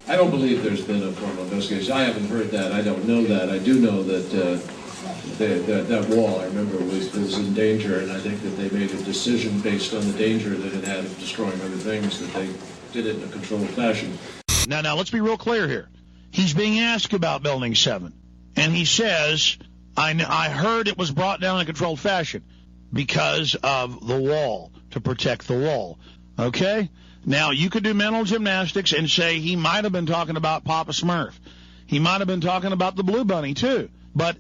I don't believe there's been a formal investigation. I haven't heard that. I don't know that. I do know that that wall, I remember, was in danger, and I think that they made a decision based on the danger that it had of destroying other things, that they did it in a controlled fashion. Now, let's be real clear here. He's being asked about Building 7, and he says, I heard it was brought down in a controlled fashion because of the wall, to protect the wall. Okay? Now, you could do mental gymnastics and say he might have been talking about Papa Smurf. He might have been talking about the Blue Bunny, too. But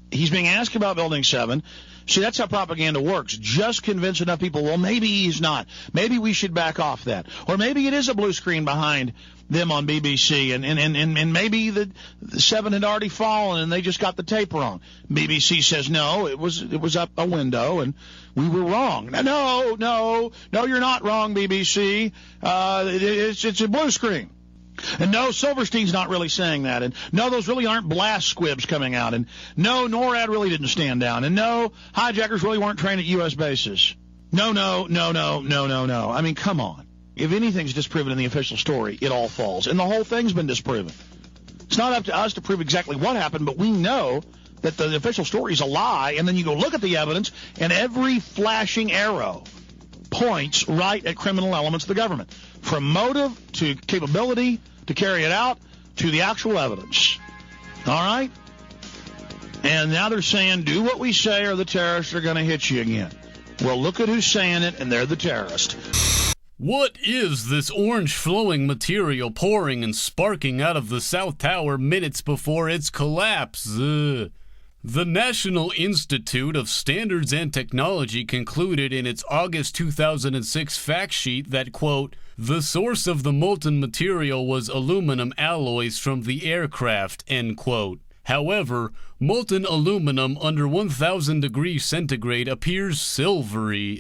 he's being asked about Building 7. See, that's how propaganda works. Just convince enough people, well, maybe he's not. Maybe we should back off that. Or maybe it is a blue screen behind them on BBC, and maybe the 7 had already fallen and they just got the tape wrong. BBC says, no, it was up a window and we were wrong. No, you're not wrong, BBC. It's a blue screen. And no, Silverstein's not really saying that. And no, those really aren't blast squibs coming out. And no, NORAD really didn't stand down. And no, hijackers really weren't trained at U.S. bases. No. I mean, come on. If anything's disproven in the official story, it all falls. And the whole thing's been disproven. It's not up to us to prove exactly what happened, but we know that the official story is a lie. And then you go look at the evidence, and every flashing arrow points right at criminal elements of the government. From motive to capability to carry it out to the actual evidence. All right? And now they're saying, do what we say or the terrorists are going to hit you again. Well, look at who's saying it, and they're the terrorist. What is this orange flowing material pouring and sparking out of the South Tower minutes before its collapse? The National Institute of Standards and Technology concluded in its August 2006 fact sheet that, quote, the source of the molten material was aluminum alloys from the aircraft, end quote. However, molten aluminum under 1,000 degrees centigrade appears silvery.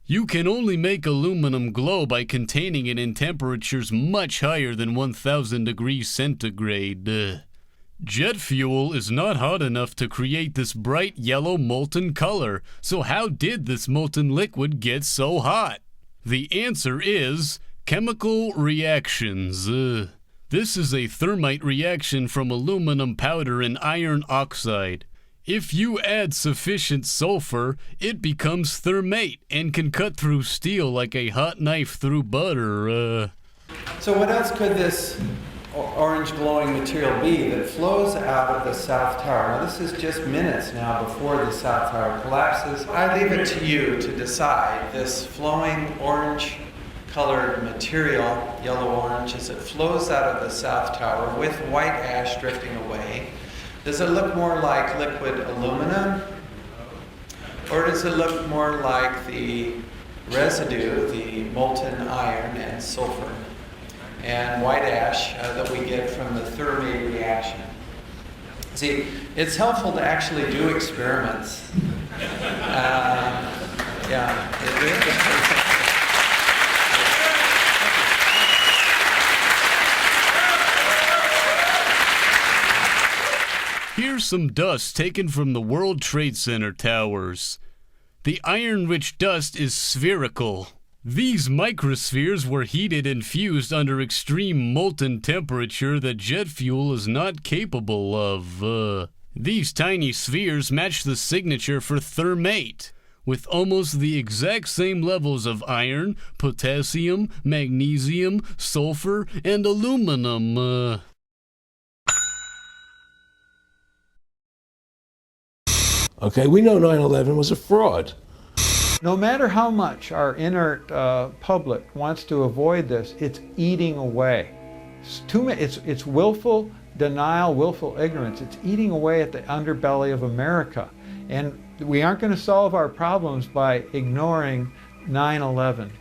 You can only make aluminum glow by containing it in temperatures much higher than 1,000 degrees centigrade. Jet fuel is not hot enough to create this bright yellow molten color, so how did this molten liquid get so hot? The answer is chemical reactions. This is a thermite reaction from aluminum powder and iron oxide. If you add sufficient sulfur, it becomes thermate and can cut through steel like a hot knife through butter. So what else could this orange glowing material be that flows out of the South Tower? Now this is just minutes now before the South Tower collapses. I leave it to you to decide. This flowing orange colored material, yellow-orange, as it flows out of the South Tower with white ash drifting away, does it look more like liquid aluminum, or does it look more like the residue, the molten iron and sulfur and white ash that we get from the thermate reaction? See, it's helpful to actually do experiments. Here's some dust taken from the World Trade Center towers. The iron-rich dust is spherical. These microspheres were heated and fused under extreme molten temperature that jet fuel is not capable of. These tiny spheres match the signature for thermate, with almost the exact same levels of iron, potassium, magnesium, sulfur, and aluminum. Okay, we know 9/11 was a fraud. No matter how much our inert public wants to avoid this, it's eating away. It's willful denial, willful ignorance. It's eating away at the underbelly of America. And we aren't going to solve our problems by ignoring 9/11.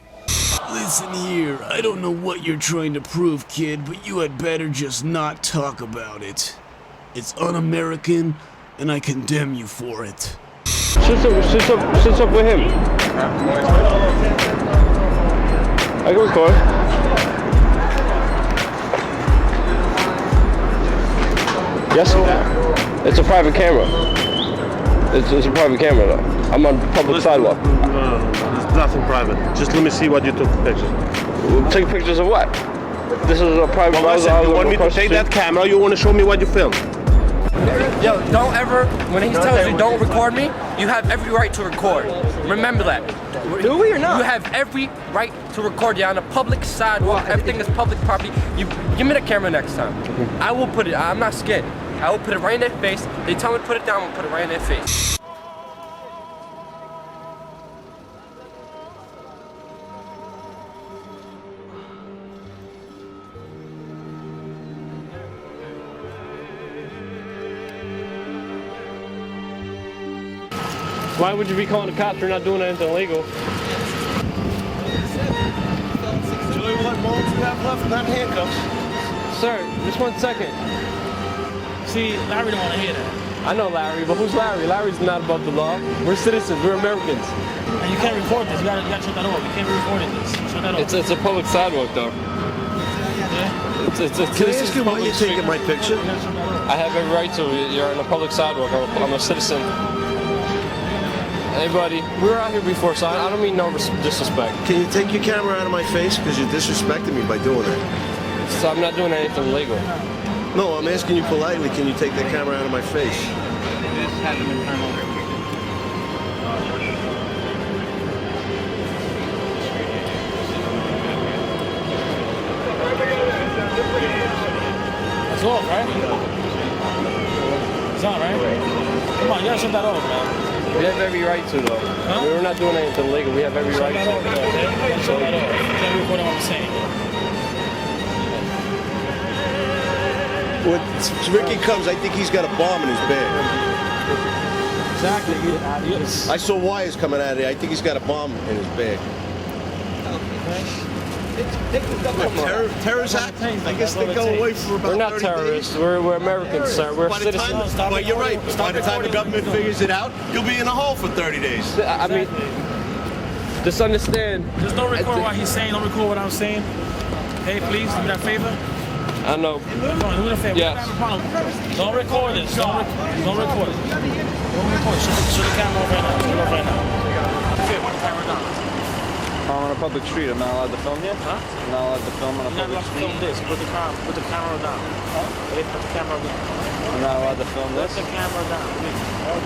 Listen here, I don't know what you're trying to prove, kid, but you had better just not talk about it. It's un-American, and I condemn you for it. Sit up with him. I can record. Yes? It's a private camera. It's a private camera though. I'm on public sidewalk. There's nothing private. Just let me see what you took pictures. Take pictures of what? This is a private Well, browser. listen, you want me to take that camera, or you want to show me what you filmed? Yo, don't ever, when he tells you don't record me, you have every right to record. Remember that. Do we or not? You have every right to record. You're on a public sidewalk. Everything is public property. You give me the camera next time. I will put it, I'm not scared. I will put it right in their face. They tell me to put it down, I'm gonna put it right in their face. Why would you be calling the cops? You're not doing anything illegal. Julie, what moments you have left? Not handcuffs. Sir, just 1 second. See, Larry don't want to hear that. I know Larry, but who's Larry? Larry's not above the law. We're citizens. We're Americans. And you can't record this. You gotta shut that off. You can't be recording this. Shut that off. It's a public sidewalk, though. Yeah? Can I ask you why you're taking my picture? I have every right to. You're on a public sidewalk. I'm a citizen. Hey, buddy, we were out here before, so I don't mean no disrespect. Can you take your camera out of my face? Because you're disrespecting me by doing it. So I'm not doing anything illegal. No, I'm asking you politely, can you take that camera out of my face? It's off, right? It's on, right? Come on, you gotta shut that off, man. We have every right to, though. Huh? We're not doing anything illegal. We have every right Shut that off, to. man. Shut that off. You can't record what I'm saying. When Ricky comes, I think he's got a bomb in his bag. Exactly. I saw wires coming out of there. I think he's got a bomb in his bag. Terrorist act? I guess they go away for about We're not 30 terrorists. days. We're Americans, sir. We're By the time, citizens. well, you're right. By the time the government figures it out, you'll be in a hole for 30 days. I mean, just understand. Just don't record what he's saying. Don't record what I'm saying. Hey, please, do me that favor. I know. Come on, do me that favor. Yes. Don't record this. Don't record it. Don't record it. Shut the camera off right now. Shut it off right now. Okay, put the camera down. I'm on a public street. I'm not allowed to film you? Huh? I'm not allowed to film on a You're not public allowed to street. film this. Put the camera down. Hey, put the camera down. I'm not allowed to film Put this? the camera down, please. Put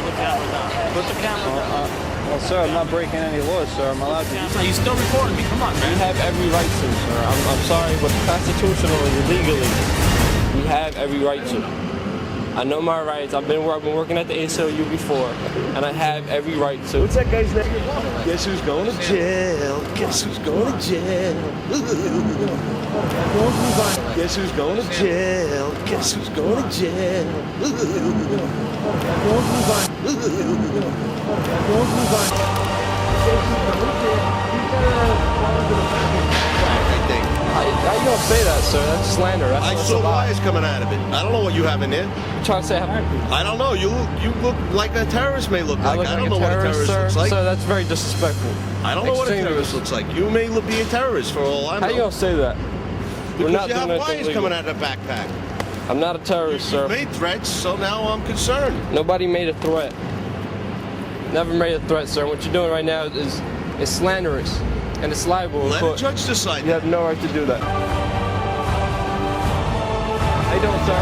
the camera down. Put the camera down. Well, sir, I'm not breaking any laws, sir. I'm allowed to. You're still recording me. Come on, We man. have every right to, sir. I'm sorry, but constitutionally, legally, we have every right to. I know my rights. I've been working at the ACLU before, and I have every right to. What's that guy's name? Guess who's going to jail? Guess who's going to jail? Guess who's going to jail? Guess who's going to jail? How you gonna say that, sir? That's slander. I saw wires coming out of it. I don't know what you have in there. I'm trying to say I don't know. You look like a terrorist may look like. I don't know what a terrorist sir. looks like. Sir, that's very disrespectful. I don't know what a Extremely. terrorist looks like. You may be a terrorist for all I know. How you gonna say that? Because not you have doing wires anything coming illegal. out of the backpack. I'm not a terrorist, You sir. made threats, so now I'm concerned. Nobody made a threat. Never made a threat, sir. What you're doing right now is slanderous, and it's liable. Let a judge decide. You have no right to do that. How you doing, sir?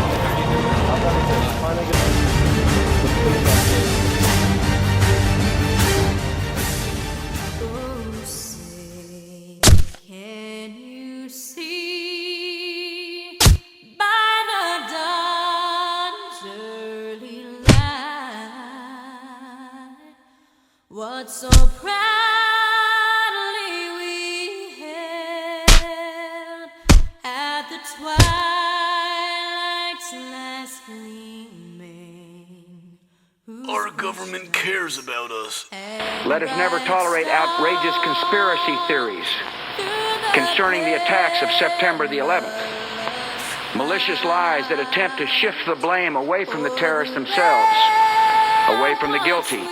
Oh, say, can you see by the dawn's early light what so proudly we held at the twilight's last gleaming? Our government cares about us. Let us never tolerate outrageous conspiracy theories concerning the attacks of September the 11th. Malicious lies that attempt to shift the blame away from the terrorists themselves, away from the guilty,